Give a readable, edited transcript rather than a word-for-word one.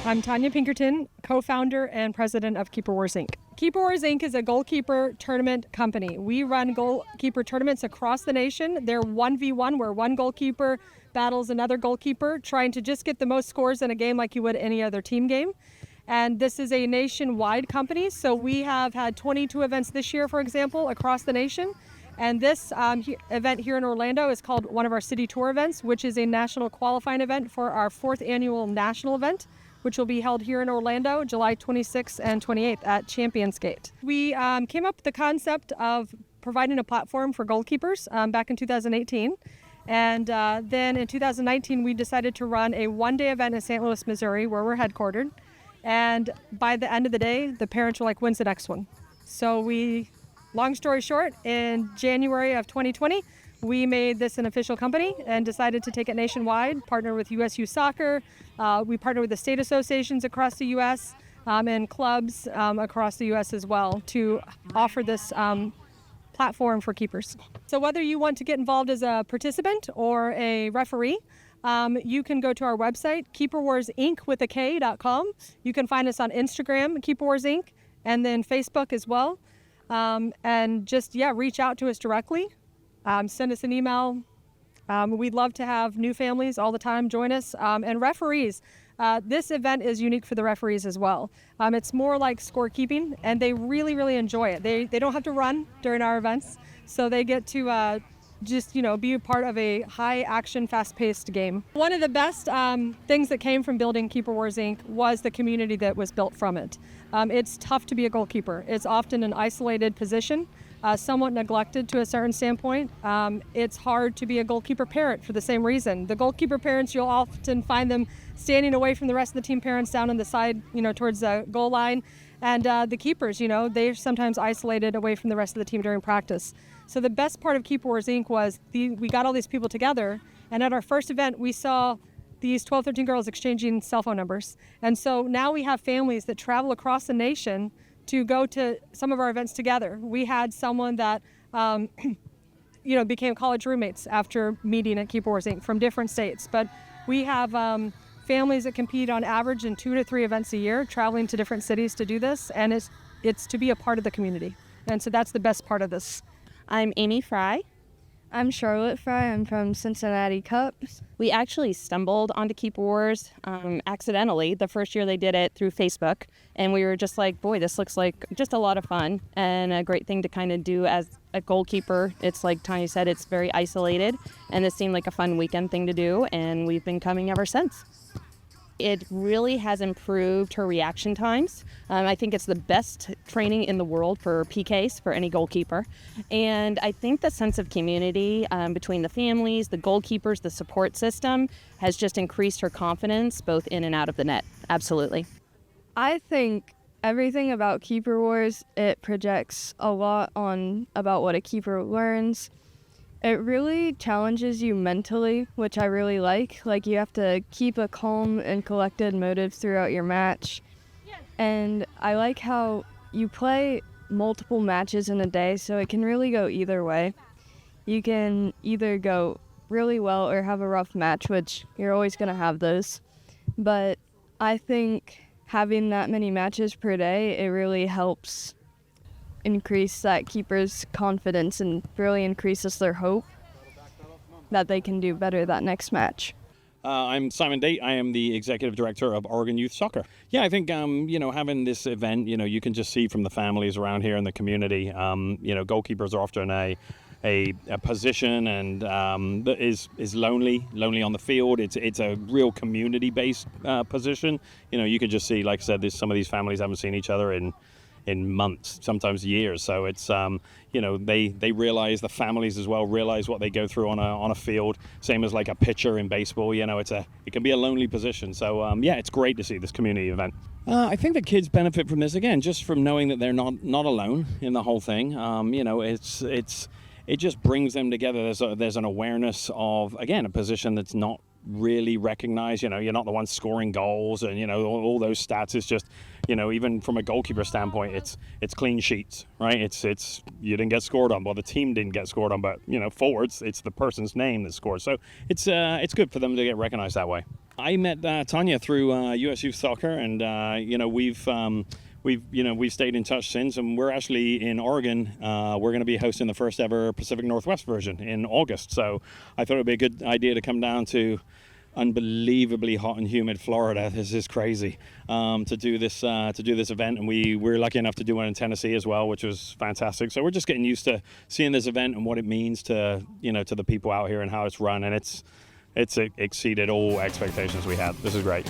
I'm Tanya Pinkerton, co-founder and president of Keeper Wars Inc. Keeper Wars Inc. is a goalkeeper tournament company. We run goalkeeper tournaments across the nation. They're 1v1, where one goalkeeper battles another goalkeeper, trying to just get the most scores in a game like you would any other team game. And this is a nationwide company, so we have had 22 events this year, for example, across the nation. And this event here in Orlando is called one of our city tour events, which is a national qualifying event for our 4th annual national event, which will be held here in Orlando, July 26th and 28th at Champions Gate. We came up with the concept of providing a platform for goalkeepers back in 2018. And then in 2019, we decided to run a one-day event in St. Louis, Missouri, where we're headquartered. And by the end of the day, the parents were like, when's the next one? So long story short, in January of 2020, we made this an official company and decided to take it nationwide, partner with USU Soccer. We partner with the state associations across the U.S. And clubs across the U.S. as well to offer this platform for keepers. So whether you want to get involved as a participant or a referee, you can go to our website, keeperwarsinc.com. You can find us on Instagram, Keeper Wars Inc., and then Facebook as well. And just, reach out to us directly. Send us an email. We'd love to have new families all the time join us. And referees, this event is unique for the referees as well. It's more like scorekeeping, and they really, really enjoy it. They don't have to run during our events, so they get to be a part of a high-action, fast-paced game. One of the best things that came from building Keeper Wars Inc. was the community that was built from it. It's tough to be a goalkeeper. It's often an isolated position, somewhat neglected to a certain standpoint. It's hard to be a goalkeeper parent for the same reason. The goalkeeper parents, you'll often find them standing away from the rest of the team parents down on the side, towards the goal line. And the keepers, they're sometimes isolated away from the rest of the team during practice. So the best part of Keeper Wars Inc. was we got all these people together, and at our first event, we saw these 12, 13 girls exchanging cell phone numbers. And so now we have families that travel across the nation to go to some of our events together. We had someone that, became college roommates after meeting at Keeper Wars Inc. from different states. But we have families that compete on average in 2 to 3 events a year, traveling to different cities to do this, and it's to be a part of the community. And so that's the best part of this. I'm Amy Fry. I'm Charlotte Fry. I'm from Cincinnati Cups. We actually stumbled onto Keeper Wars accidentally the first year they did it through Facebook. And we were just like, boy, this looks like just a lot of fun and a great thing to kind of do as a goalkeeper. It's like Tanya said, it's very isolated. And this seemed like a fun weekend thing to do. And we've been coming ever since. It really has improved her reaction times. I think it's the best training in the world for PKs for any goalkeeper. And I think the sense of community between the families, the goalkeepers, the support system has just increased her confidence both in and out of the net. Absolutely. I think everything about Keeper Wars, it projects a lot about what a keeper learns. It really challenges you mentally, which I really like. Like, you have to keep a calm and collected motive throughout your match. And I like how you play multiple matches in a day, so it can really go either way. You can either go really well or have a rough match, which you're always going to have those. But I think having that many matches per day, it really helps increase that keeper's confidence and really increases their hope that they can do better that next match. I'm Simon Date. I am the executive director of Oregon Youth Soccer. Yeah, I think, having this event, you can just see from the families around here in the community, goalkeepers are often a position and that is lonely on the field. It's a real community-based position. You can just see, like I said, some of these families haven't seen each other in months, sometimes years. So it's, they realize, the families as well realize what they go through on a field. Same as like a pitcher in baseball, it can be a lonely position. So it's great to see this community event. I think the kids benefit from this, again, just from knowing that they're not alone in the whole thing. It just brings them together. There's an awareness of, again, a position that's not really recognized. You're not the one scoring goals and all those stats. It's just, even from a goalkeeper standpoint, it's clean sheets, right? It's you didn't get scored on, well, the team didn't get scored on, but forwards, it's the person's name that scores. So it's good for them to get recognized that way. I met Tanya through US Youth Soccer, and we've stayed in touch since, and we're actually in Oregon. We're going to be hosting the first ever Pacific Northwest version in August. So I thought it'd be a good idea to come down to unbelievably hot and humid Florida. This is crazy, to do this event, and we're lucky enough to do one in Tennessee as well, which was fantastic. So we're just getting used to seeing this event and what it means to to the people out here and how it's run, and it's exceeded all expectations we had. This is great.